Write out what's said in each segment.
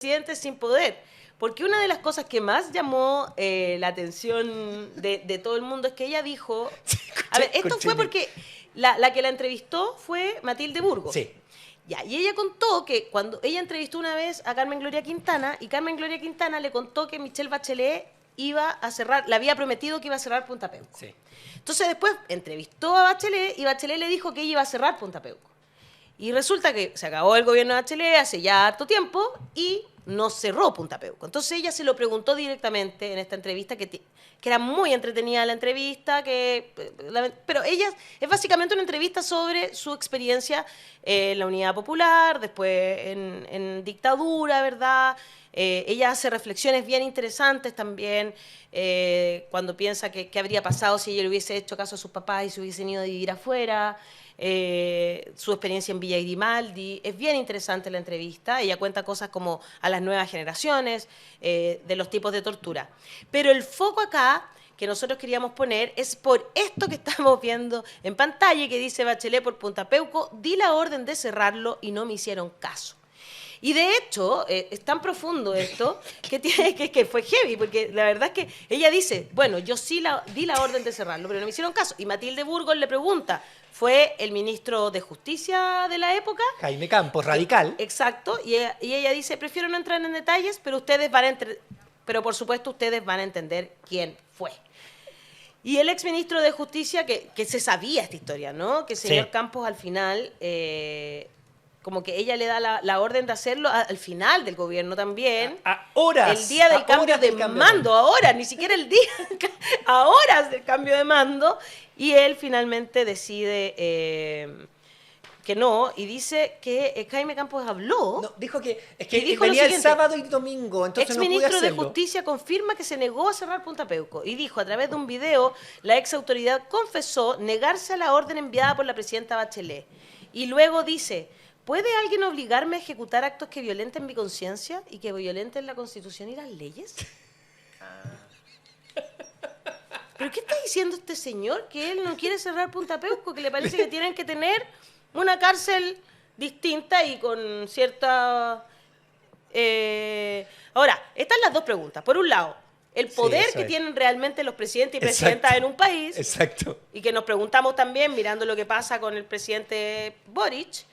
presidente sin poder. Porque una de las cosas que más llamó la atención de todo el mundo es que ella dijo... A ver, esto fue porque la que la entrevistó fue Matilde Burgos. Sí. Ya, y ella contó que cuando ella entrevistó una vez a Carmen Gloria Quintana, y Carmen Gloria Quintana le contó que Michelle Bachelet iba a cerrar, le había prometido que iba a cerrar Punta Peuco. Sí. Entonces después entrevistó a Bachelet y Bachelet le dijo que ella iba a cerrar Punta Peuco. Y resulta que se acabó el gobierno de Bachelet hace ya harto tiempo y no cerró Punta Peuco. Entonces ella se lo preguntó directamente en esta entrevista, que era muy entretenida la entrevista, pero ella es básicamente una entrevista sobre su experiencia en la Unidad Popular, después en dictadura, ¿verdad? Ella hace reflexiones bien interesantes también, cuando piensa que habría pasado si ella le hubiese hecho caso a sus papás y se hubiesen ido a vivir afuera. Su experiencia en Villa Grimaldi. Es bien interesante la entrevista. Ella cuenta cosas como a las nuevas generaciones, de los tipos de tortura. Pero el foco acá que nosotros queríamos poner es por esto que estamos viendo en pantalla, que dice Bachelet por Punta Peuco: di la orden de cerrarlo y no me hicieron caso. Y de hecho, es tan profundo esto que fue heavy, porque la verdad es que ella dice, bueno, yo sí di la orden de cerrarlo, pero no me hicieron caso. Y Matilde Burgos le pregunta, fue el ministro de Justicia de la época. Jaime Campos, radical. Exacto, y ella dice, prefiero no entrar en detalles, pero pero por supuesto ustedes van a entender quién fue. Y el exministro de Justicia, que se sabía esta historia, ¿no? Que el señor Campos al final... como que ella le da la orden de hacerlo al final del gobierno también. A horas. El día del cambio de mando, ahora, ni siquiera el día, a horas del cambio de mando. Y él finalmente decide que no, y dice que Jaime Campos habló. No, dijo que dijo venía el sábado y domingo, entonces no pude hacerlo. Exministro de Justicia confirma que se negó a cerrar Punta Peuco y dijo a través de un video, la ex autoridad confesó negarse a la orden enviada por la presidenta Bachelet. Y luego dice... ¿Puede alguien obligarme a ejecutar actos que violenten mi conciencia y que violenten la Constitución y las leyes? ¿Pero qué está diciendo este señor? Que él no quiere cerrar Punta Peuco, que le parece que tienen que tener una cárcel distinta y con cierta... Ahora, están las dos preguntas. Por un lado, el poder que tienen realmente los presidentes y presidentas en un país. Exacto. Y que nos preguntamos también, mirando lo que pasa con el presidente Boric...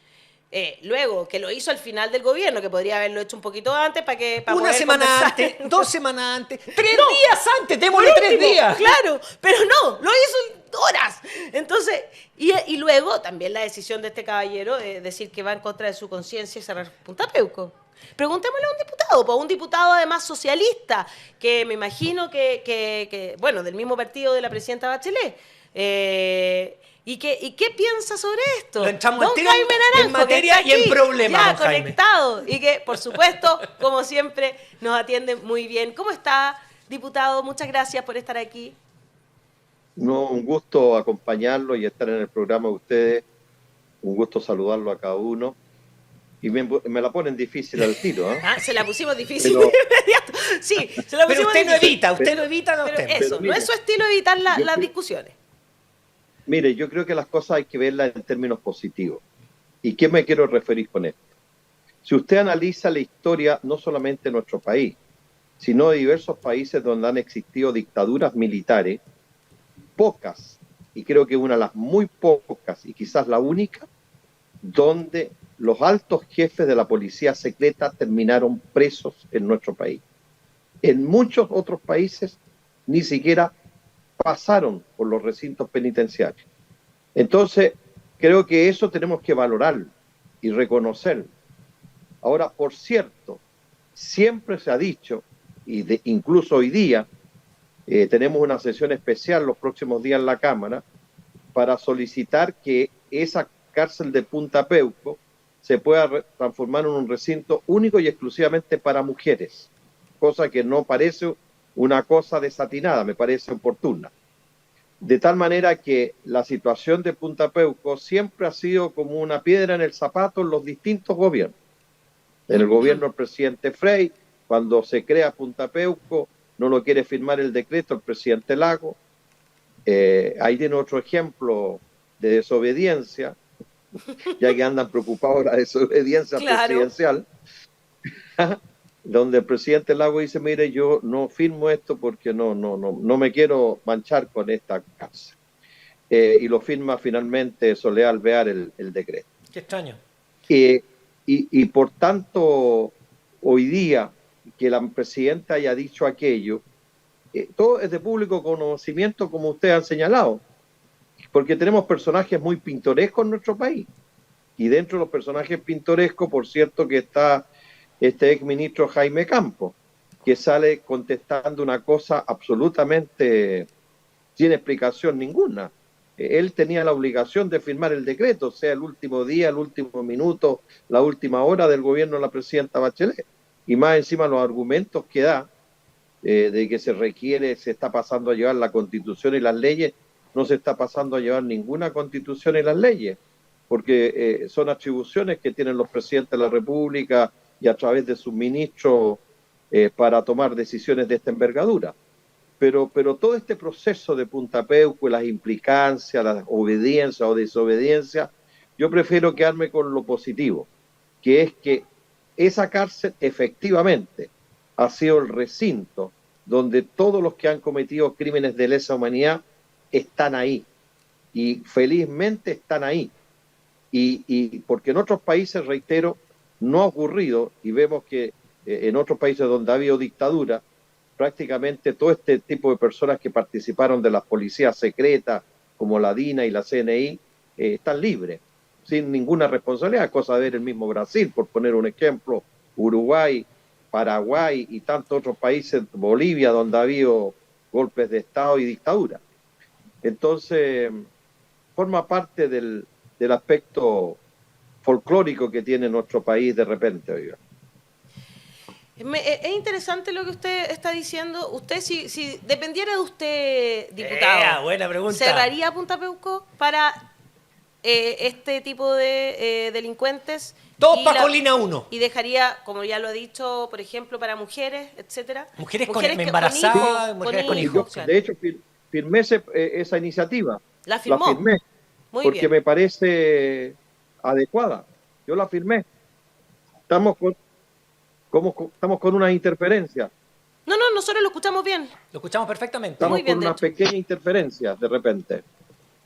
luego, que lo hizo al final del gobierno, que podría haberlo hecho un poquito antes para una semana conversar. antes, 2 semanas antes, 3 días antes, démosle 3 días. Claro, pero no, lo hizo en horas. Entonces, y luego también la decisión de este caballero de decir que va en contra de su conciencia y cerrar Punta Peuco. Preguntémosle a un diputado además socialista, que me imagino bueno, del mismo partido de la presidenta Bachelet. ¿Y qué piensa sobre esto? Lo entramos Don Jaime Naranjo, en materia y en problemas, ya don Jaime. conectado. Y que, por supuesto, como siempre, nos atiende muy bien. ¿Cómo está, diputado? Muchas gracias por estar aquí. No, un gusto acompañarlo y estar en el programa de ustedes. Un gusto saludarlo a cada uno. Y me la ponen difícil al tiro, ¿eh? Se la pusimos difícil de inmediato. Sí, se la pusimos pero usted difícil. usted lo evita, no pero usted. Eso, mire, no es su estilo evitar las discusiones. Mire, yo creo que las cosas hay que verlas en términos positivos. ¿Y qué me quiero referir con esto? Si usted analiza la historia, no solamente de nuestro país, sino de diversos países donde han existido dictaduras militares, pocas, y creo que una de las muy pocas, y quizás la única, donde los altos jefes de la policía secreta terminaron presos en nuestro país. En muchos otros países ni siquiera pasaron por los recintos penitenciarios. Entonces, creo que eso tenemos que valorarlo y reconocerlo. Ahora, por cierto, siempre se ha dicho, incluso hoy día, tenemos una sesión especial los próximos días en la Cámara para solicitar que esa cárcel de Punta Peuco se pueda transformar en un recinto único y exclusivamente para mujeres, cosa que no parece una cosa desatinada, me parece oportuna. De tal manera que la situación de Punta Peuco siempre ha sido como una piedra en el zapato en los distintos gobiernos. En el gobierno del presidente Frei, cuando se crea Punta Peuco, no lo quiere firmar el decreto el presidente Lago. Ahí tiene otro ejemplo de desobediencia, ya que andan preocupados de la desobediencia presidencial. donde el presidente Lago dice, mire, yo no firmo esto porque no me quiero manchar con esta cárcel. Y lo firma finalmente Soledad Alvear el decreto. Qué extraño. Y por tanto, hoy día que la presidenta haya dicho aquello, todo es de público conocimiento, como ustedes han señalado, porque tenemos personajes muy pintorescos en nuestro país. Y dentro de los personajes pintorescos, por cierto, que está este exministro Jaime Campos, que sale contestando una cosa absolutamente sin explicación ninguna. Él tenía la obligación de firmar el decreto, sea el último día, el último minuto, la última hora del gobierno de la presidenta Bachelet. Y más encima los argumentos que da de que se está pasando a llevar la Constitución y las leyes, no se está pasando a llevar ninguna Constitución y las leyes, porque son atribuciones que tienen los presidentes de la República y a través de sus ministros para tomar decisiones de esta envergadura. Pero todo este proceso de Punta Peuco, las implicancias, las obediencias o desobediencias, yo prefiero quedarme con lo positivo, que es que esa cárcel efectivamente ha sido el recinto donde todos los que han cometido crímenes de lesa humanidad están ahí, y felizmente están ahí. Y porque en otros países, reitero, no ha ocurrido, y vemos que en otros países donde ha habido dictadura, prácticamente todo este tipo de personas que participaron de las policías secretas, como la DINA y la CNI, están libres, sin ninguna responsabilidad, cosa de ver el mismo Brasil, por poner un ejemplo, Uruguay, Paraguay y tantos otros países, Bolivia, donde ha habido golpes de Estado y dictadura. Entonces, forma parte del aspecto folclórico que tiene nuestro país de repente, oiga. Es interesante lo que usted está diciendo. Usted, si dependiera de usted, diputado, buena pregunta. ¿cerraría Punta Peuco para este tipo de delincuentes? Todos para Colina 1. Y dejaría, como ya lo he dicho, por ejemplo, para mujeres, etcétera. Mujeres embarazadas, mujeres con hijos. Claro. De hecho, firmé esa iniciativa. ¿La firmó? La firmé. Muy porque bien. me parece adecuada. Yo la firmé. Estamos con una interferencia. No, nosotros lo escuchamos bien. Lo escuchamos perfectamente. Estamos Muy bien, con de una hecho. pequeña interferencia de repente.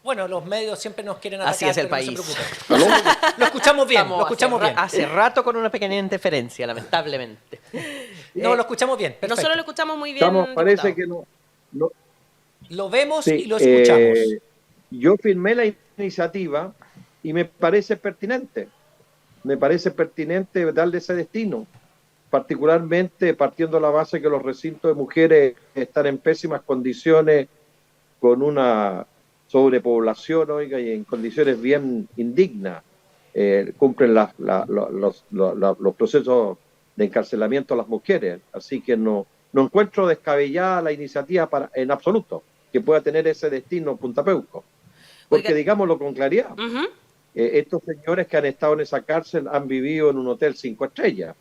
Bueno, los medios siempre nos quieren atacar. Así es el pero país. No se preocupen. Lo escuchamos bien, Estamos lo escuchamos bien. hace rato con una pequeña interferencia, lamentablemente. No, lo escuchamos bien. Perfecto. Nosotros lo escuchamos muy bien. Parece diputado. que no. Lo vemos Sí, y lo escuchamos. yo firmé la iniciativa y me parece pertinente. Me parece pertinente darle ese destino, particularmente partiendo de la base que los recintos de mujeres están en pésimas condiciones, con una sobrepoblación, oiga, y en condiciones bien indignas. Cumplen los procesos de encarcelamiento a las mujeres. Así que no encuentro descabellada la iniciativa en absoluto que pueda tener ese destino Punta Peuco. Porque Oiga. digámoslo con claridad, Ujú. estos señores que han estado en esa cárcel han vivido en un hotel 5 estrellas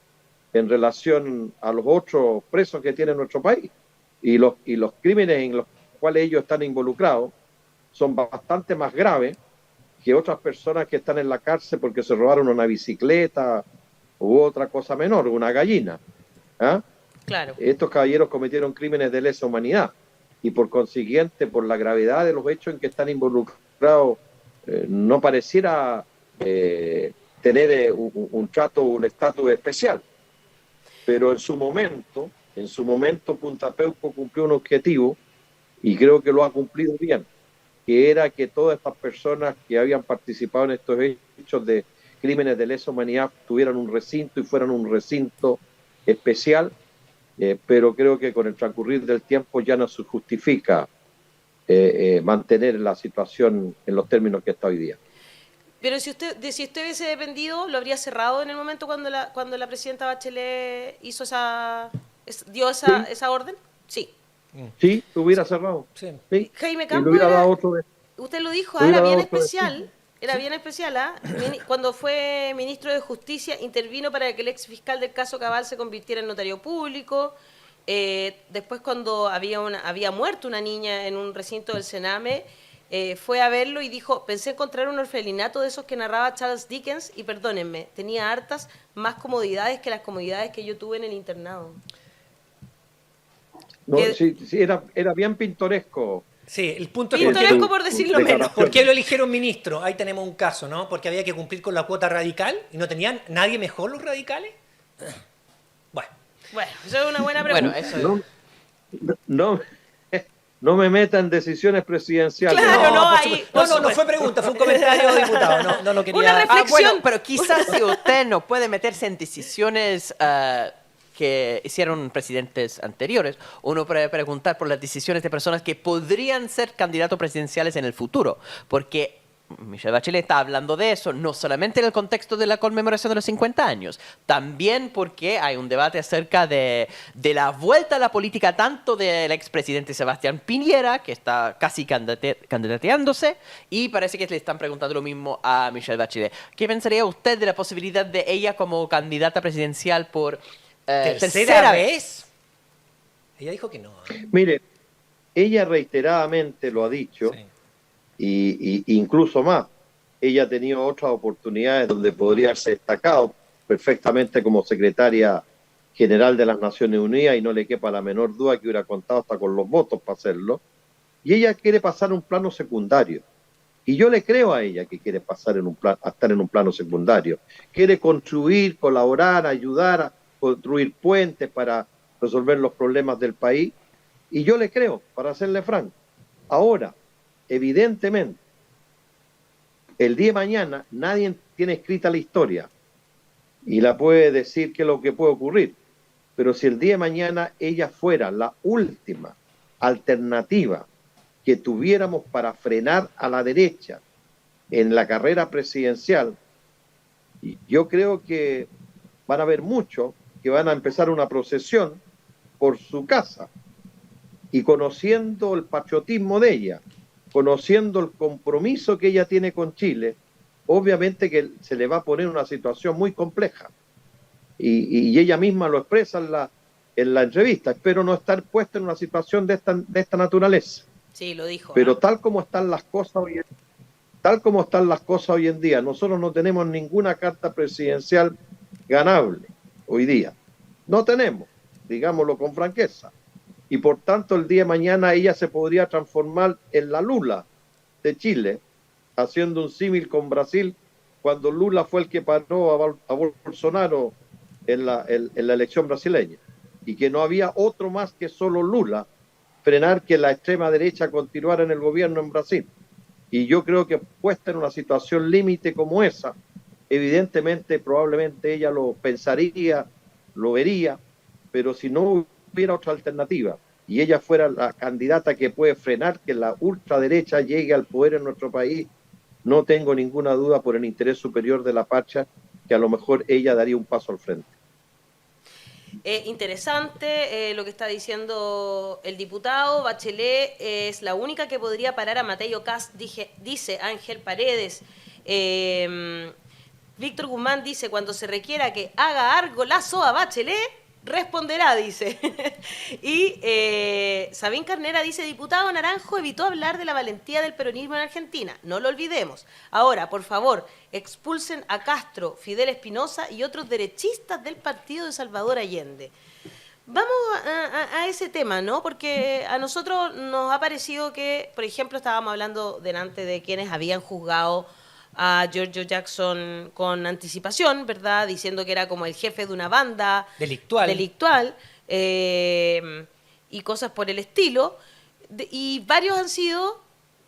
en relación a los otros presos que tiene nuestro país. Y los crímenes en los cuales ellos están involucrados son bastante más graves que otras personas que están en la cárcel porque se robaron una bicicleta u otra cosa menor, una gallina. ¿Ah? Claro. Estos caballeros cometieron crímenes de lesa humanidad y por consiguiente, por la gravedad de los hechos en que están involucrados, no pareciera tener un trato, un estatus especial. Pero en su momento Punta Peuco cumplió un objetivo y creo que lo ha cumplido bien, que era que todas estas personas que habían participado en estos hechos de crímenes de lesa humanidad tuvieran un recinto y fueran un recinto especial, pero creo que con el transcurrir del tiempo ya no se justifica mantener la situación en los términos que está hoy día. Pero si usted hubiese dependido, ¿lo habría cerrado en el momento cuando la presidenta Bachelet hizo dio esa orden? Sí. Sí, hubiera cerrado. Sí. Sí. Jaime Y Campos le hubiera era- dado otro. Usted lo dijo, Hubiera era dado bien otro especial. Era bien especial, ¿ah? Cuando fue ministro de Justicia, intervino para que el ex fiscal del caso Cabal se convirtiera en notario público. Después, cuando había muerto una niña en un recinto del Sename, fue a verlo y dijo, pensé encontrar un orfelinato de esos que narraba Charles Dickens y perdónenme, tenía hartas más comodidades que las comodidades que yo tuve en el internado. No, Que- sí, sí, era bien pintoresco. Sí, el punto es Pintoresco su- por su decirlo menos. declaración. ¿por qué lo eligieron ministro? Ahí tenemos un caso, ¿no? Porque había que cumplir con la cuota radical y no tenían nadie mejor los radicales. Bueno, Bueno, eso es una buena pregunta. Bueno, eso es... No, no, no me meta en decisiones presidenciales. Claro, no, por ahí, supuesto. por no fue supuesto. pregunta, fue un comentario, diputado. No lo quería. Una reflexión. bueno, pero quizás si usted no puede meterse en decisiones que hicieron presidentes anteriores, uno puede preguntar por las decisiones de personas que podrían ser candidatos presidenciales en el futuro, porque Michelle Bachelet está hablando de eso, no solamente en el contexto de la conmemoración de los 50 años, también porque hay un debate acerca de la vuelta a la política tanto del expresidente Sebastián Piñera, que está casi candidateándose, y parece que le están preguntando lo mismo a Michelle Bachelet. ¿Qué pensaría usted de la posibilidad de ella como candidata presidencial por ¿Tercera vez? Ella dijo que no. Mire, ella reiteradamente lo ha dicho, Sí. y incluso más. Ella ha tenido otras oportunidades donde podría haberse destacado perfectamente como secretaria general de las Naciones Unidas y no le quepa la menor duda que hubiera contado hasta con los votos para hacerlo. Y ella quiere pasar a un plano secundario. Y yo le creo a ella que quiere pasar a estar en un plano secundario. Quiere contribuir, colaborar, ayudar a construir puentes para resolver los problemas del país. Y yo le creo, para serle franco. Ahora, evidentemente, el día de mañana nadie tiene escrita la historia y la puede decir qué es lo que puede ocurrir. Pero si el día de mañana ella fuera la última alternativa que tuviéramos para frenar a la derecha en la carrera presidencial, yo creo que van a haber muchos que van a empezar una procesión por su casa y conociendo el patriotismo de ella, conociendo el compromiso que ella tiene con Chile, obviamente que se le va a poner una situación muy compleja. Y ella misma lo expresa en la entrevista. Espero no estar puesta en una situación de esta naturaleza. Sí, lo dijo. Pero tal como están las cosas hoy en día, nosotros no tenemos ninguna carta presidencial ganable hoy día. No tenemos, digámoslo con franqueza. Y por tanto el día de mañana ella se podría transformar en la Lula de Chile, haciendo un símil con Brasil, cuando Lula fue el que paró a Bolsonaro en la elección brasileña, y que no había otro más que solo Lula frenar que la extrema derecha continuara en el gobierno en Brasil. Y yo creo que puesta en una situación límite como esa, evidentemente, probablemente ella lo pensaría, lo vería, pero si no hubiera otra alternativa y ella fuera la candidata que puede frenar que la ultraderecha llegue al poder en nuestro país, no tengo ninguna duda por el interés superior de la patria que a lo mejor ella daría un paso al frente. Interesante lo que está diciendo el diputado. Bachelet es la única que podría parar a Mateo Kast, dice Ángel Paredes. Víctor Guzmán dice, cuando se requiera que haga algo lazo a Bachelet, responderá, dice. Y Sabín Carnera dice, diputado Naranjo evitó hablar de la valentía del peronismo en Argentina. No lo olvidemos. Ahora, por favor, expulsen a Castro, Fidel Espinosa y otros derechistas del partido de Salvador Allende. Vamos a ese tema, ¿no? Porque a nosotros nos ha parecido que, por ejemplo, estábamos hablando delante de quienes habían juzgado a Giorgio Jackson con anticipación, ¿verdad? Diciendo que era como el jefe de una banda delictual y cosas por el estilo. Y varios han sido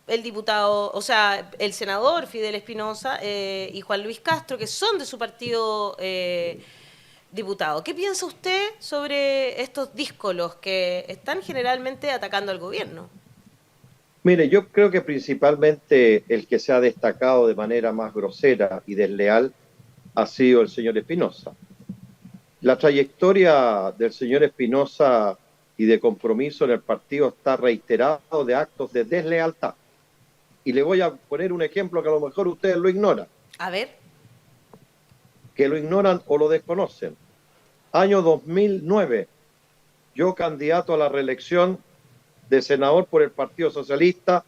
el diputado, o sea, el senador Fidel Espinosa y Juan Luis Castro, que son de su partido diputado. ¿Qué piensa usted sobre estos díscolos que están generalmente atacando al gobierno? Mire, yo creo que principalmente el que se ha destacado de manera más grosera y desleal ha sido el señor Espinosa. La trayectoria del señor Espinosa y de compromiso en el partido está reiterado de actos de deslealtad. Y le voy a poner un ejemplo que a lo mejor ustedes lo ignoran. A ver. Que lo ignoran o lo desconocen. Año 2009, yo candidato a la reelección de senador por el Partido Socialista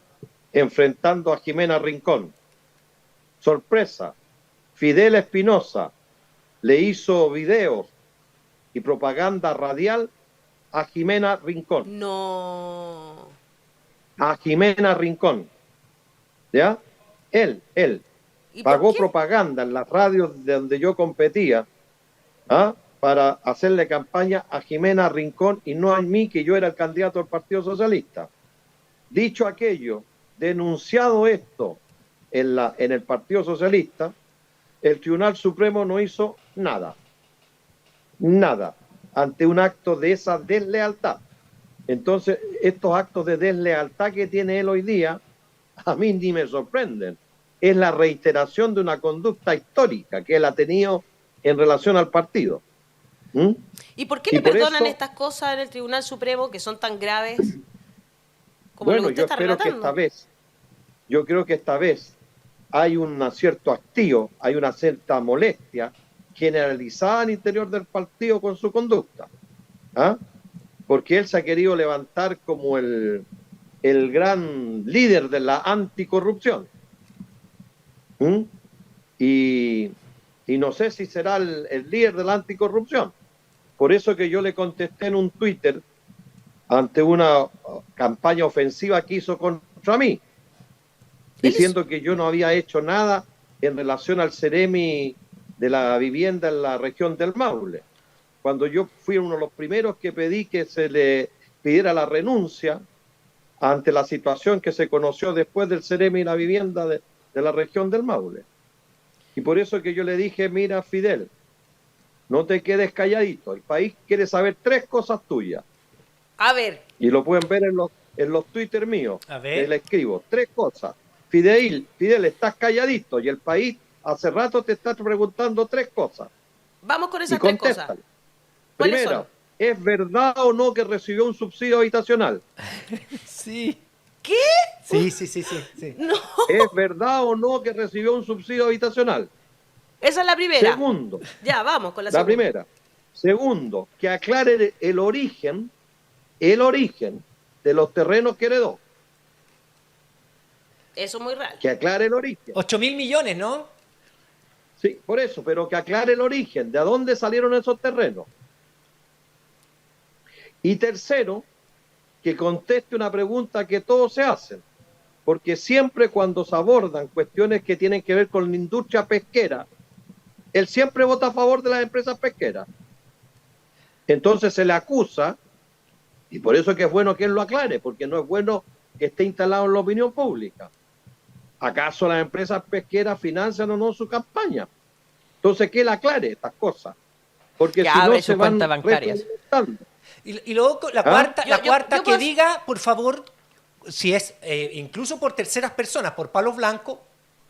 enfrentando a Jimena Rincón. Sorpresa, Fidel Espinosa le hizo videos y propaganda radial a Jimena Rincón. No. A Jimena Rincón. ¿Ya? Él ¿Y por pagó qué? propaganda en las radios de donde yo competía, ¿ah?, para hacerle campaña a Jimena Rincón y no a mí, que yo era el candidato del Partido Socialista. Dicho aquello, denunciado esto en el Partido Socialista, el Tribunal Supremo no hizo nada, ante un acto de esa deslealtad. Entonces, estos actos de deslealtad que tiene él hoy día, a mí ni me sorprenden. Es la reiteración de una conducta histórica que él ha tenido en relación al partido. ¿Mm? ¿Y por qué Y le por perdonan eso- estas cosas en el Tribunal Supremo que son tan graves como lo Bueno, que usted yo está espero que relatando? yo creo que esta vez hay un cierto hastío, hay una cierta molestia generalizada al interior del partido con su conducta. ¿Ah? Porque él se ha querido levantar como el gran líder de la anticorrupción. ¿Mm? Y, y no sé si será el líder de la anticorrupción. Por eso que yo le contesté en un Twitter ante una campaña ofensiva que hizo contra mí, Él es- diciendo que yo no había hecho nada en relación al Ceremi de la vivienda en la región del Maule. Cuando yo fui uno de los primeros que pedí que se le pidiera la renuncia ante la situación que se conoció después del Ceremi y la vivienda de la región del Maule. Y por eso que yo le dije, mira, Fidel, no te quedes calladito, el país quiere saber 3 cosas tuyas. A ver, Y lo pueden ver en los Twitter míos, A ver. que le escribo 3 cosas. Fidel, estás calladito y el país hace rato te está preguntando 3 cosas. vamos con Y esas 3 cosas. contéstale. ¿Cuáles Primera, son? ¿es verdad o no que recibió un subsidio habitacional? Sí. ¿Qué? Sí. No. ¿Es verdad o no que recibió un subsidio habitacional? Esa es la primera. Segundo, Ya, vamos con la la segunda. primera. Segundo, que aclare el origen de los terrenos que heredó. Eso es muy real. Que aclare el origen. 8.000 millones, ¿no? Sí, por eso, pero que aclare el origen, de dónde salieron esos terrenos. Y tercero, que conteste una pregunta que todos se hacen, porque siempre cuando se abordan cuestiones que tienen que ver con la industria pesquera, él siempre vota a favor de las empresas pesqueras. Entonces se le acusa, y por eso es que es bueno que él lo aclare, porque no es bueno que esté instalado en la opinión pública. ¿Acaso las empresas pesqueras financian o no su campaña? Entonces que él aclare estas cosas, porque Que si abre no se sus van cuentas bancarias. retroalimentando. Y luego la ¿Ah? cuarta, Yo- la yo- cuarta yo que puedo- diga, por favor, si es incluso por terceras personas, por palos blancos,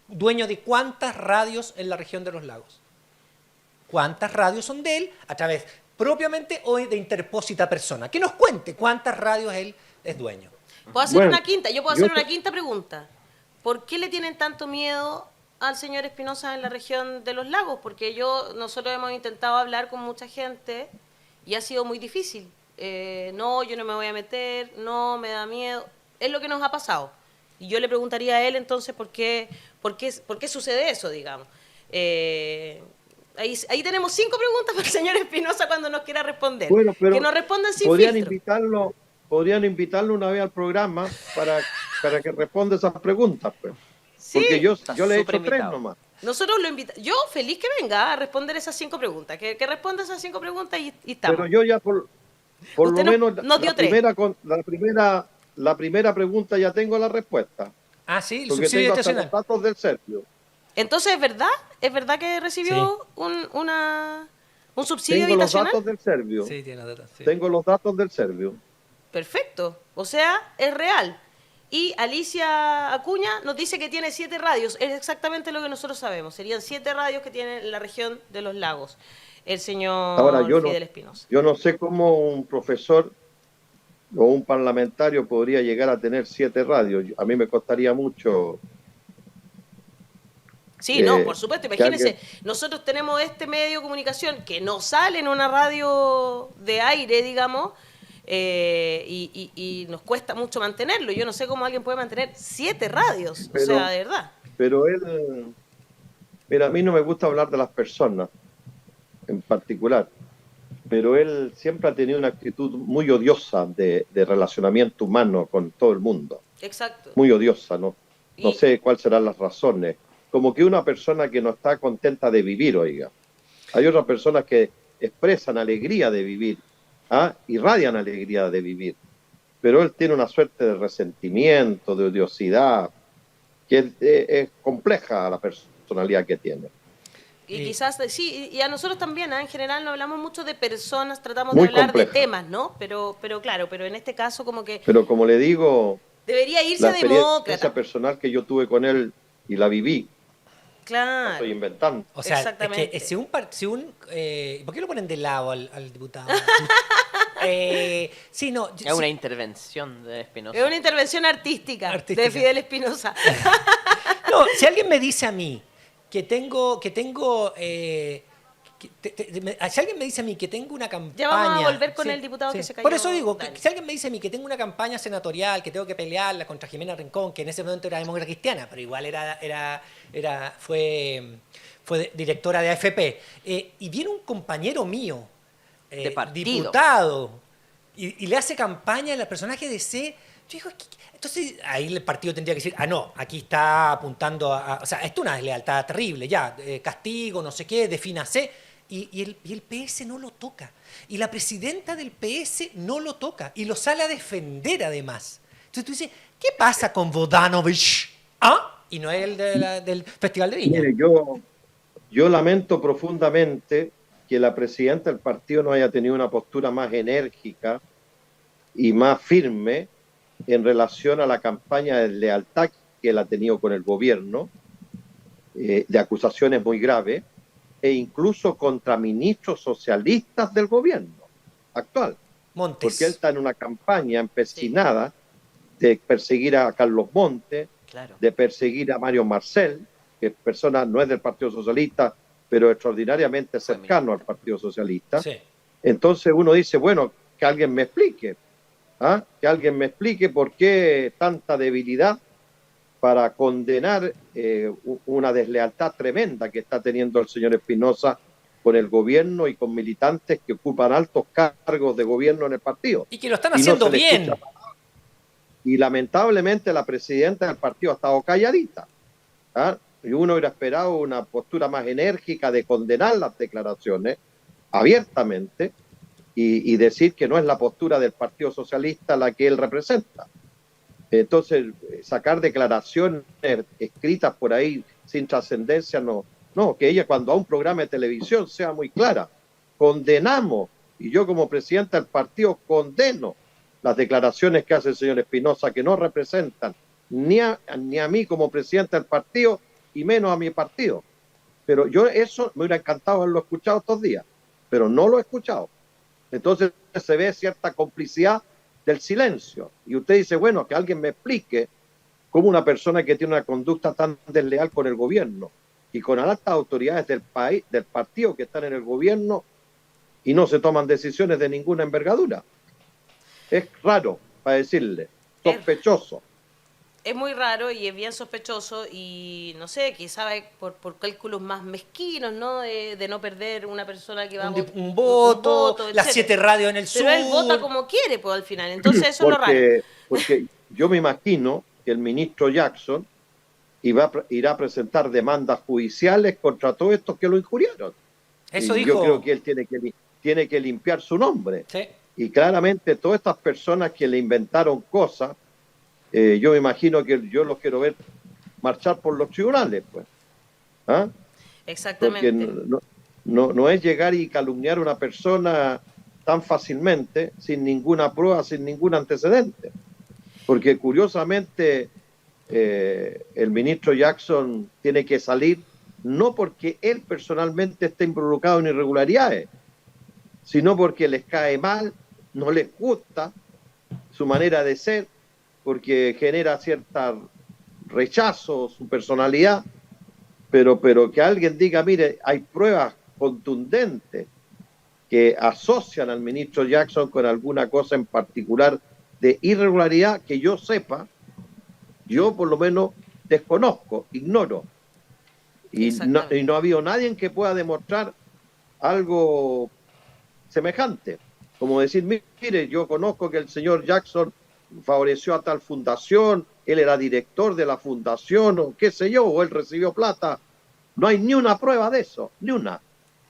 dueño de cuántas radios en la región de los lagos. ¿Cuántas radios son de él a través propiamente o de interpósita persona? Que nos cuente cuántas radios él es dueño. ¿Puedo hacer Bueno, una quinta? Yo puedo yo hacer una te- quinta pregunta. ¿Por qué le tienen tanto miedo al señor Espinosa en la región de los lagos? Porque nosotros hemos intentado hablar con mucha gente y ha sido muy difícil. No, yo no me voy a meter, no, me da miedo. Es lo que nos ha pasado. Y yo le preguntaría a él entonces por qué sucede eso, digamos. Ahí tenemos 5 preguntas para el señor Espinosa cuando nos quiera responder. Bueno, pero que nos respondan sin podrían filtro. invitarlo una vez al programa para que responda esas preguntas, pues. Sí, Porque yo le he súper hecho 3 invitado. nomás. nosotros lo invitamos. Yo feliz que venga a responder esas 5 preguntas. Que responda esas 5 preguntas y estamos. Pero yo ya por Usted lo menos nos dio 3. la primera pregunta ya tengo la respuesta. Ah, sí, el Porque subsidio tengo hasta habitacional. los datos del Sergio. Entonces, ¿es verdad? ¿Es verdad que recibió un subsidio Tengo los habitacional? datos del Servio. Sí, tiene datos. Sí. Tengo los datos del Servio. Perfecto. O sea, es real. Y Alicia Acuña nos dice que tiene 7 radios. Es exactamente lo que nosotros sabemos. Serían 7 radios que tiene en la región de los lagos el señor Ahora, Fidel Espinosa. yo no sé cómo un profesor o un parlamentario podría llegar a tener 7 radios. A mí me costaría mucho. Sí, no, por que supuesto. Imagínense, alguien- nosotros tenemos este medio de comunicación que no sale en una radio de aire, digamos, y nos cuesta mucho mantenerlo. Yo no sé cómo alguien puede mantener 7 radios, o Pero- sea, de verdad. Pero él, mira, a mí no me gusta hablar de las personas en particular, pero él siempre ha tenido una actitud muy odiosa de relacionamiento humano con todo el mundo, Exacto. muy odiosa, ¿no? No Y- sé cuáles serán las razones. Como que una persona que no está contenta de vivir, oiga. Hay otras personas que expresan alegría de vivir, irradian alegría de vivir, pero él tiene una suerte de resentimiento, de odiosidad, que es compleja la personalidad que tiene. Y Y- quizás, sí, y a nosotros también, en general no hablamos mucho de personas, tratamos Muy de hablar compleja. de temas, ¿no? Pero claro, pero en este caso como que Pero como le digo, debería irse la a demócrata. experiencia personal que yo tuve con él y la viví, la Claro. estoy inventando. O sea, es Exactamente. que ¿por qué lo ponen de lado al diputado? Sí, no. Es una intervención de Espinosa. Es una intervención artística, Artística. de Fidel Espinosa. No, si alguien me dice a mí que tengo, si alguien me dice a mí que tengo una campaña... Ya vamos a volver con el diputado que se cayó, Por eso digo, Dani. que si alguien me dice a mí que tengo una campaña senatorial, que tengo que pelearla contra Jimena Rincón, que en ese momento era demócrata cristiana, pero igual fue directora de AFP, y viene un compañero mío, De partido. diputado, y le hace campaña al personaje de C. Yo digo, entonces ahí el partido tendría que decir, no, aquí está apuntando o sea, esto es una deslealtad terrible, ya, castigo, no sé qué, defínase, y el PS no lo toca. Y la presidenta del PS no lo toca, y lo sale a defender además. Entonces tú dices, ¿qué pasa con Bodanovich? Y no es el del Festival de Viña. Mire, yo lamento profundamente que la presidenta del partido no haya tenido una postura más enérgica y más firme en relación a la campaña de lealtad que él ha tenido con el gobierno, de acusaciones muy graves, e incluso contra ministros socialistas del gobierno actual. Montes. Porque él está en una campaña empecinada de perseguir a Carlos Montes, Claro. de perseguir a Mario Marcel, que persona no es del Partido Socialista, pero extraordinariamente cercano al Partido Socialista. Sí. Entonces uno dice, bueno, que alguien me explique, que alguien me explique por qué tanta debilidad para condenar una deslealtad tremenda que está teniendo el señor Espinosa con el gobierno y con militantes que ocupan altos cargos de gobierno en el partido. Y que lo están Y no haciendo se le bien. escucha. Y lamentablemente la presidenta del partido ha estado calladita. Y uno hubiera esperado una postura más enérgica de condenar las declaraciones abiertamente y decir que no es la postura del Partido Socialista la que él representa. Entonces, sacar declaraciones escritas por ahí sin trascendencia, no, que ella cuando a un programa de televisión sea muy clara. Condenamos, y yo como presidenta del partido condeno las declaraciones que hace el señor Espinosa, que no representan ni a mí como presidente del partido y menos a mi partido. Pero yo eso me hubiera encantado haberlo escuchado estos días, pero no lo he escuchado. Entonces se ve cierta complicidad del silencio. Y usted dice, bueno, que alguien me explique cómo una persona que tiene una conducta tan desleal con el gobierno y con altas autoridades del país, del partido que están en el gobierno, y no se toman decisiones de ninguna envergadura. Es raro, para decirle, sospechoso. Es muy raro y es bien sospechoso y no sé, quizá por cálculos más mezquinos, ¿no? De no perder una persona que va Un voto, las etcétera. 7 radios en el sur. Pero él vota como quiere, pues al final. Entonces eso es lo raro. Porque yo me imagino que el ministro Jackson irá a presentar demandas judiciales contra todos estos que lo injuriaron. Eso Y dijo. yo creo que él tiene que limpiar su nombre. Sí. Y claramente todas estas personas que le inventaron cosas, yo me imagino que yo los quiero ver marchar por los tribunales, pues. Exactamente. Porque no es llegar y calumniar a una persona tan fácilmente, sin ninguna prueba, sin ningún antecedente. Porque curiosamente el ministro Jackson tiene que salir no porque él personalmente esté involucrado en irregularidades, sino porque les cae mal, no les gusta su manera de ser, porque genera cierto rechazo, su personalidad, pero que alguien diga, mire, hay pruebas contundentes que asocian al ministro Jackson con alguna cosa en particular de irregularidad que yo sepa, yo por lo menos desconozco, ignoro. Y no ha habido nadie que pueda demostrar algo semejante. Como decir, mire, yo conozco que el señor Jackson favoreció a tal fundación, él era director de la fundación, o qué sé yo, o él recibió plata. No hay ni una prueba de eso, ni una.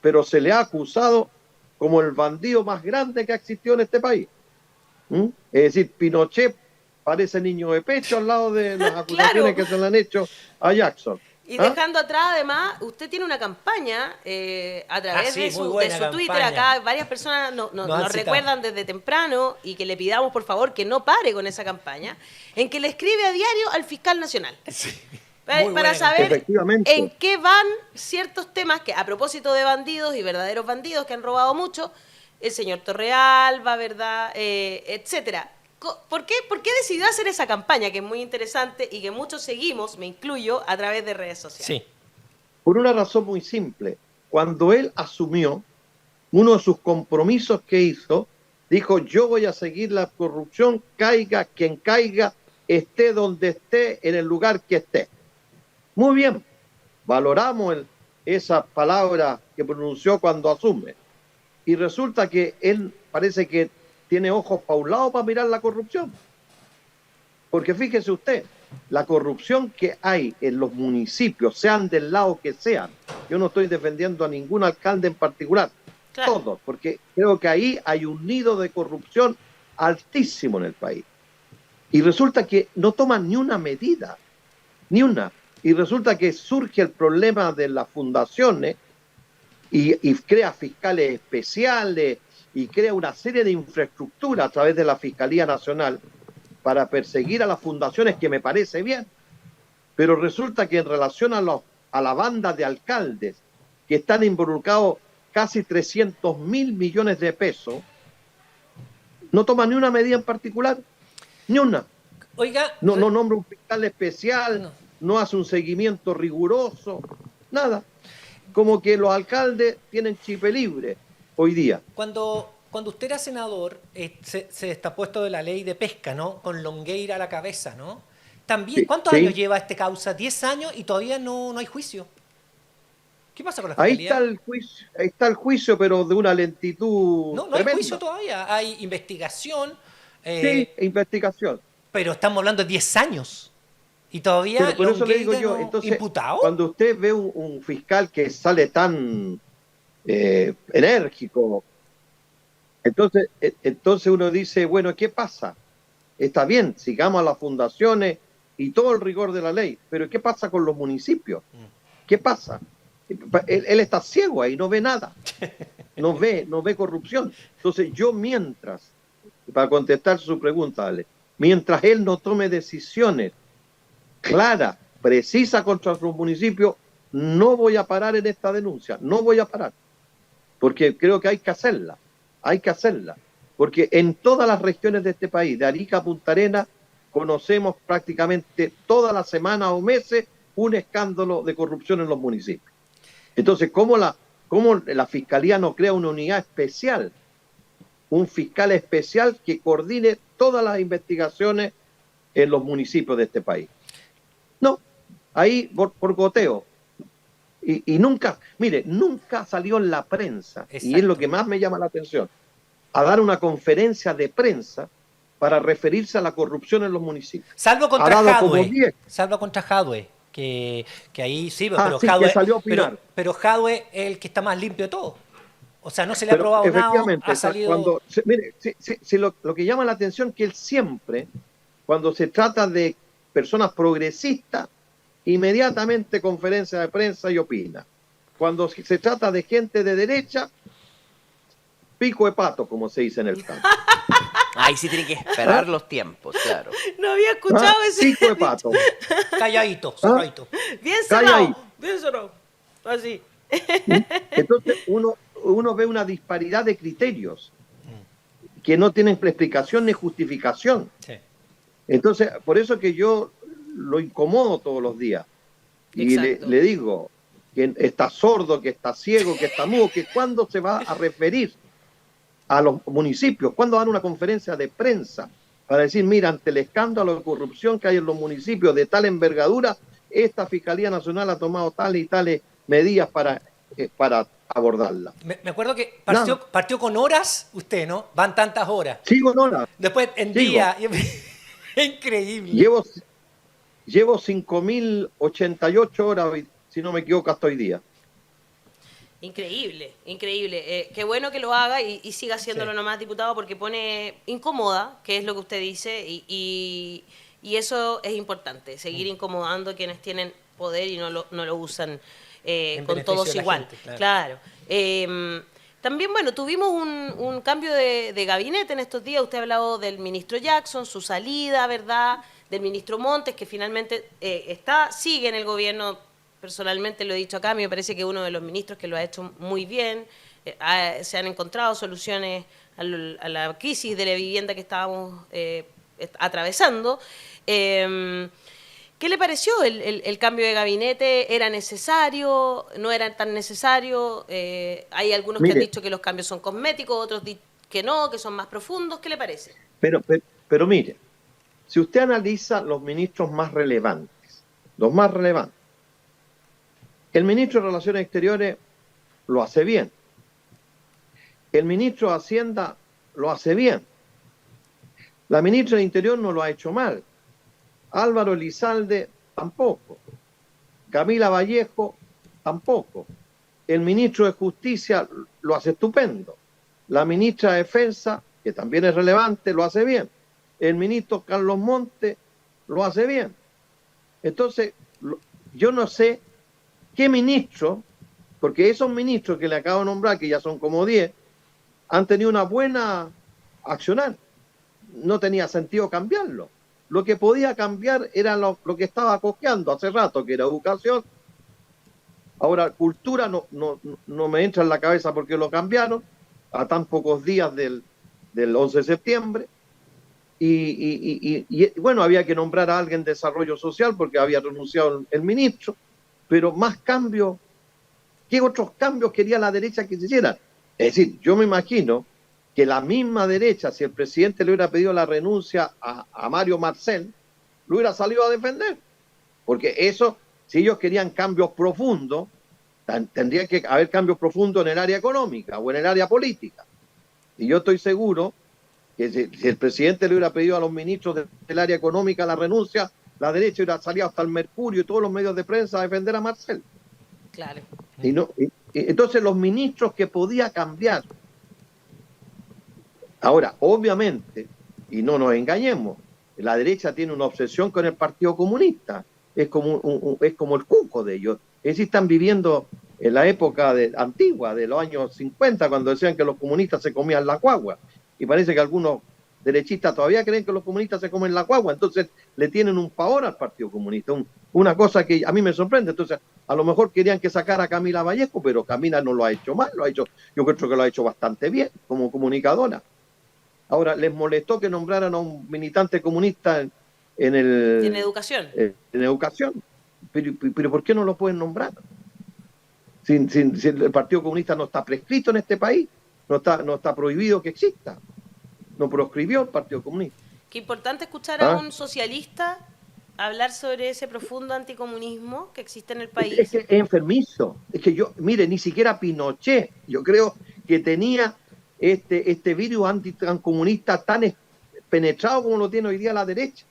Pero se le ha acusado como el bandido más grande que ha existido en este país. Es decir, Pinochet parece niño de pecho al lado de las acusaciones que se le han hecho a Jackson. Y dejando atrás, además, usted tiene una campaña a través de su Twitter. Acá varias personas nos recuerdan desde temprano y que le pidamos, por favor, que no pare con esa campaña, en que le escribe a diario al fiscal nacional. Sí, para saber en qué van ciertos temas que, a propósito de bandidos y verdaderos bandidos que han robado mucho, el señor Torrealba, ¿verdad? Etcétera. ¿Por qué decidió hacer esa campaña, que es muy interesante y que muchos seguimos, me incluyo, a través de redes sociales? Sí. Por una razón muy simple. Cuando él asumió, uno de sus compromisos que hizo, dijo, yo voy a seguir la corrupción, caiga quien caiga, esté donde esté, en el lugar que esté. Muy bien, valoramos esa palabra que pronunció cuando asume. Y resulta que él parece que tiene ojos pa' un lado para mirar la corrupción. Porque fíjese usted, la corrupción que hay en los municipios, sean del lado que sean, yo no estoy defendiendo a ningún alcalde en particular, claro, todos, porque creo que ahí hay un nido de corrupción altísimo en el país. Y resulta que no toman ni una medida, ni una. Y resulta que surge el problema de las fundaciones y crea fiscales especiales, y crea una serie de infraestructura a través de la Fiscalía Nacional para perseguir a las fundaciones, que me parece bien. Pero resulta que en relación a la banda de alcaldes que están involucrados casi 300.000 millones de pesos, no toma ni una medida en particular, ni una. Oiga, no nombra un fiscal especial, no hace un seguimiento riguroso, nada. Como que los alcaldes tienen chipe libre hoy día. Cuando usted era senador, se destapó esto de la ley de pesca, ¿no? Con Longueira a la cabeza, ¿no? También, Sí, ¿cuántos años lleva este causa? 10 años y todavía no hay juicio. ¿Qué pasa con la fiscalía? Ahí está el juicio, pero de una lentitud No tremenda. hay juicio todavía, hay investigación. Sí, investigación. Pero estamos hablando de 10 años. Y todavía pero por eso le digo yo, no entonces, imputado. cuando usted ve un fiscal que sale tan enérgico, entonces uno dice, bueno, ¿qué pasa? Está bien, sigamos a las fundaciones y todo el rigor de la ley, pero ¿qué pasa con los municipios? ¿Qué pasa? Él está ciego ahí, no ve nada, no ve corrupción. Entonces yo para contestar su pregunta, Ale, mientras él no tome decisiones claras, precisas contra los municipios, no voy a parar en esta denuncia, no voy a parar, porque creo que hay que hacerla, porque en todas las regiones de este país, de Arica a Punta Arenas, conocemos prácticamente todas las semanas o meses un escándalo de corrupción en los municipios. Entonces, ¿cómo la Fiscalía no crea una unidad especial, un fiscal especial que coordine todas las investigaciones en los municipios de este país? No, ahí por goteo. Y nunca salió en la prensa, exacto, y es lo que más me llama la atención, a dar una conferencia de prensa para referirse a la corrupción en los municipios. Salvo contra Jadwe, que ahí sí, pero sí, Jadwe, que salió a opinar. Pero Jadwe es el que está más limpio de todo. O sea, no se le ha probado nada, ha salido... Lo que llama la atención es que él siempre, cuando se trata de personas progresistas, inmediatamente conferencia de prensa y opina. Cuando se trata de gente de derecha, pico de pato, como se dice en el campo. Ahí sí tiene que esperar los tiempos, claro. No había escuchado ese. Pico de pato. Calladito, cerradito. Bien cerrado, bien cerrado. Así. Entonces uno ve una disparidad de criterios que no tienen explicación ni justificación. Sí. Entonces, por eso que yo lo incomodo todos los días. Y le digo que está sordo, que está ciego, que está mudo, que cuándo se va a referir a los municipios? ¿Cuándo dan una conferencia de prensa para decir, mira, ante el escándalo de corrupción que hay en los municipios de tal envergadura, esta Fiscalía Nacional ha tomado tales y tales medidas para abordarla? Me acuerdo que Nada. partió con horas, usted, ¿no? Van tantas horas. Sigo, Nora. Después en Sigo. día. Increíble. Llevo 5.088 horas, si no me equivoco, hasta hoy día. Increíble, increíble. Qué bueno que lo haga y siga haciéndolo Sí. nomás, diputado, porque pone incomoda, que es lo que usted dice, y eso es importante, seguir incomodando a quienes tienen poder y no lo usan con beneficio todos de la igual. gente, Claro. También, bueno, tuvimos un cambio de gabinete en estos días. Usted ha hablado del ministro Jackson, su salida, ¿verdad? Del ministro Montes, que finalmente sigue en el gobierno. Personalmente lo he dicho acá, me parece que uno de los ministros que lo ha hecho muy bien. Se han encontrado soluciones a la crisis de la vivienda que estábamos atravesando. ¿Qué le pareció el cambio de gabinete? ¿Era necesario? ¿No era tan necesario? Hay algunos que han Mire, dicho que los cambios son cosméticos, otros que no, que son más profundos. ¿Qué le parece? pero mire, si usted analiza los ministros más relevantes, el ministro de Relaciones Exteriores lo hace bien. El ministro de Hacienda lo hace bien. La ministra de Interior no lo ha hecho mal. Álvaro Elizalde tampoco. Camila Vallejo tampoco. El ministro de Justicia lo hace estupendo. La ministra de Defensa, que también es relevante, lo hace bien. El ministro Carlos Montes lo hace bien. Entonces, yo no sé qué ministro, porque esos ministros que le acabo de nombrar, que ya son como 10, han tenido una buena accionar. No tenía sentido cambiarlo. Lo que podía cambiar era lo que estaba cojeando hace rato, que era educación. Ahora, cultura no me entra en la cabeza porque lo cambiaron a tan pocos días del 11 de septiembre. Y bueno, había que nombrar a alguien de desarrollo social porque había renunciado el ministro, pero más cambios, ¿qué otros cambios quería la derecha que se hicieran? Es decir, yo me imagino que la misma derecha, si el presidente le hubiera pedido la renuncia a Mario Marcel, lo hubiera salido a defender. Porque eso, si ellos querían cambios profundos, tendría que haber cambios profundos en el área económica o en el área política. Y yo estoy seguro que si el presidente le hubiera pedido a los ministros del área económica la renuncia, la derecha hubiera salido hasta el Mercurio y todos los medios de prensa a defender a Marcel. Claro. Entonces los ministros que podía cambiar. Ahora, obviamente, y no nos engañemos, la derecha tiene una obsesión con el Partido Comunista. Es como el cuco de ellos. Es decir, están viviendo en la época antigua, de los años 50, cuando decían que los comunistas se comían la guagua. Y parece que algunos derechistas todavía creen que los comunistas se comen la guagua. Entonces le tienen un pavor al Partido Comunista. Una cosa que a mí me sorprende. Entonces, a lo mejor querían que sacara a Camila Vallejo, pero Camila no lo ha hecho mal. Yo creo que lo ha hecho bastante bien como comunicadora. Ahora, les molestó que nombraran a un militante comunista en educación. En educación. Pero ¿por qué no lo pueden nombrar? Si el Partido Comunista no está prescrito en este país, no está prohibido que exista. No proscribió el Partido Comunista. Qué importante escuchar a un socialista hablar sobre ese profundo anticomunismo que existe en el país. Es que es enfermizo. Es que mire, ni siquiera Pinochet, yo creo que tenía este virus anticomunista tan penetrado como lo tiene hoy día la derecha.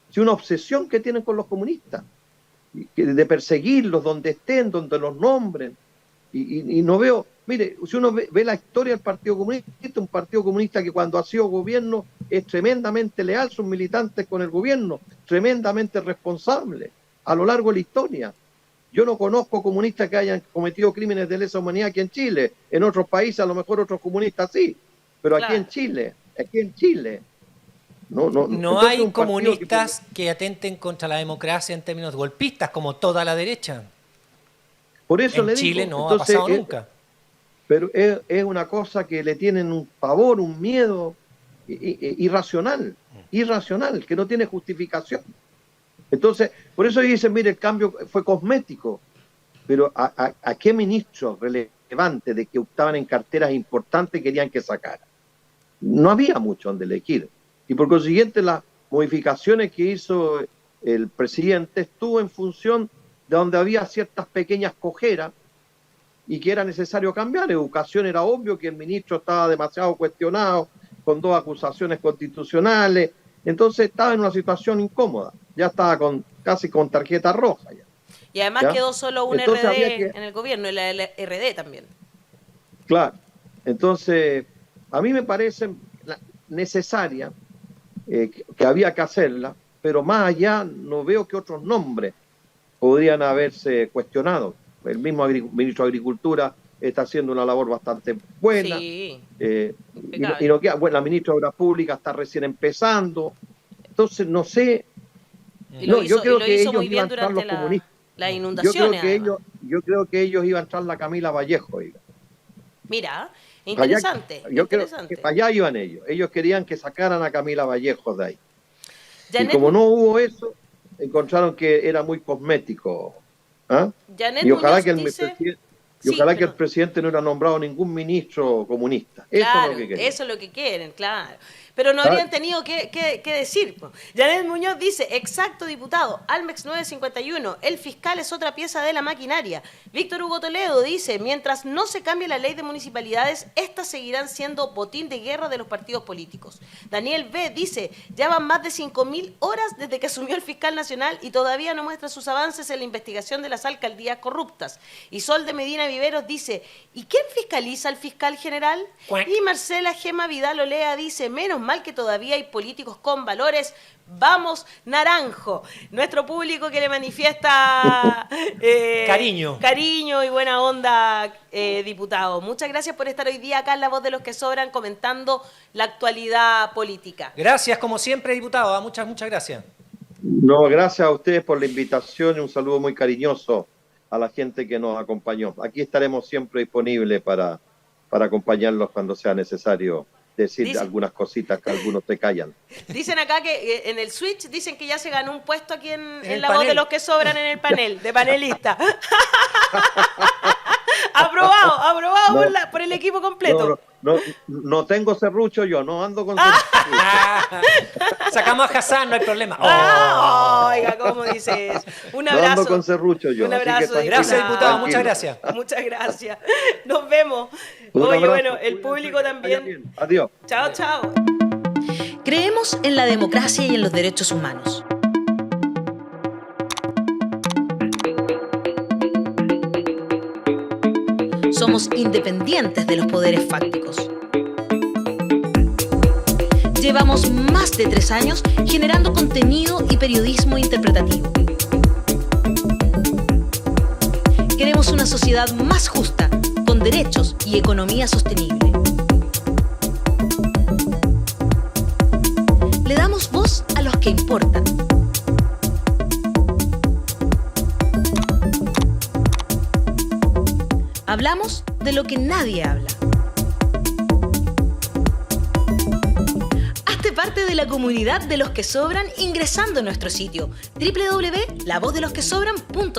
Es una obsesión que tienen con los comunistas, de perseguirlos donde estén, donde los nombren. Y no veo, mire, si uno ve la historia del Partido Comunista, un Partido Comunista que cuando ha sido gobierno es tremendamente leal, sus militantes con el gobierno, tremendamente responsable a lo largo de la historia. Yo no conozco comunistas que hayan cometido crímenes de lesa humanidad aquí en Chile. En otros países a lo mejor otros comunistas sí, pero aquí en Chile, no hay comunistas que atenten contra la democracia en términos golpistas, como toda la derecha. Por eso en Chile no ha pasado nunca. Pero es una cosa que le tienen un pavor, un miedo irracional, que no tiene justificación. Entonces, por eso dicen, mire, el cambio fue cosmético, pero ¿a qué ministros relevantes de que estaban en carteras importantes querían que sacara? no había mucho donde elegir. Y por consiguiente las modificaciones que hizo el presidente estuvo en función de donde había ciertas pequeñas cojeras y que era necesario cambiar. Educación era obvio que el ministro estaba demasiado cuestionado, con 2 acusaciones constitucionales, entonces estaba en una situación incómoda, ya estaba casi con tarjeta roja. Ya. Y además ¿Ya? quedó solo un Entonces RD en el gobierno, y la RD también. Claro, entonces a mí me parece necesaria, que había que hacerla, pero más allá no veo que otros nombres podrían haberse cuestionado. El mismo ministro de Agricultura está haciendo una labor bastante buena. Sí, y no queda, bueno, la ministra de Obras Públicas está recién empezando. Entonces, no sé. Y lo hizo, yo creo y lo que hizo ellos muy iban bien a entrar los durante comunistas. las inundaciones. Yo creo que ellos iban a entrar la Camila Vallejo. Oiga. Mira, interesante. Yo creo interesante. que para allá iban ellos. Ellos querían que sacaran a Camila Vallejo de ahí. Janet, Y como no hubo eso, encontraron que era muy cosmético. ¿Ah? Janet Y ojalá Muñoz que el dice... presidente... Y Sí, ojalá que el perdón. presidente no hubiera nombrado ningún ministro comunista. Eso Claro, es lo que quería. eso es lo que quieren, claro. Pero no Ah. habrían tenido que decir. Po. Janet Muñoz dice, exacto, diputado, Almex 951, el fiscal es otra pieza de la maquinaria. Víctor Hugo Toledo dice, mientras no se cambie la ley de municipalidades, estas seguirán siendo botín de guerra de los partidos políticos. Daniel B. dice, ya van más de 5.000 horas desde que asumió el fiscal nacional y todavía no muestra sus avances en la investigación de las alcaldías corruptas. Y Sol de Medina Viveros dice, ¿y quién fiscaliza al fiscal general? Cuac. Y Marcela Gema Vidal Olea dice, menos mal que todavía hay políticos con valores, vamos Naranjo. Nuestro público que le manifiesta cariño y buena onda, diputado. Muchas gracias por estar hoy día acá en La Voz de los que Sobran comentando la actualidad política. Gracias, como siempre, diputado. Muchas gracias. No, gracias a ustedes por la invitación y un saludo muy cariñoso a la gente que nos acompañó. Aquí estaremos siempre disponibles para acompañarlos cuando sea necesario decir algunas cositas que algunos te callan. Dicen acá que en el Switch dicen que ya se ganó un puesto aquí en el La Voz de panel. los que Sobran en el panel, de panelista. aprobado por el equipo completo. No tengo serrucho yo, no ando con serrucho. Sacamos a Hassan, no hay problema. Oiga, ¿cómo dices? Un No abrazo. ando con serrucho yo. Un así que abrazo, tranquilo, Gracias, diputado. tranquilo. Muchas gracias. Muchas gracias. Nos vemos. Un Oye, abrazo, bueno, el cuídense, público que vaya también. bien. Adiós. Chao, chao. Creemos en la democracia y en los derechos humanos. Somos independientes de los poderes fácticos. Llevamos más de 3 años generando contenido y periodismo interpretativo. Queremos una sociedad más justa, con derechos y economía sostenible. Le damos voz a los que importan. Hablamos de lo que nadie habla. Hazte parte de la comunidad de los que sobran ingresando a nuestro sitio www.lavozdelosquesobran.cl.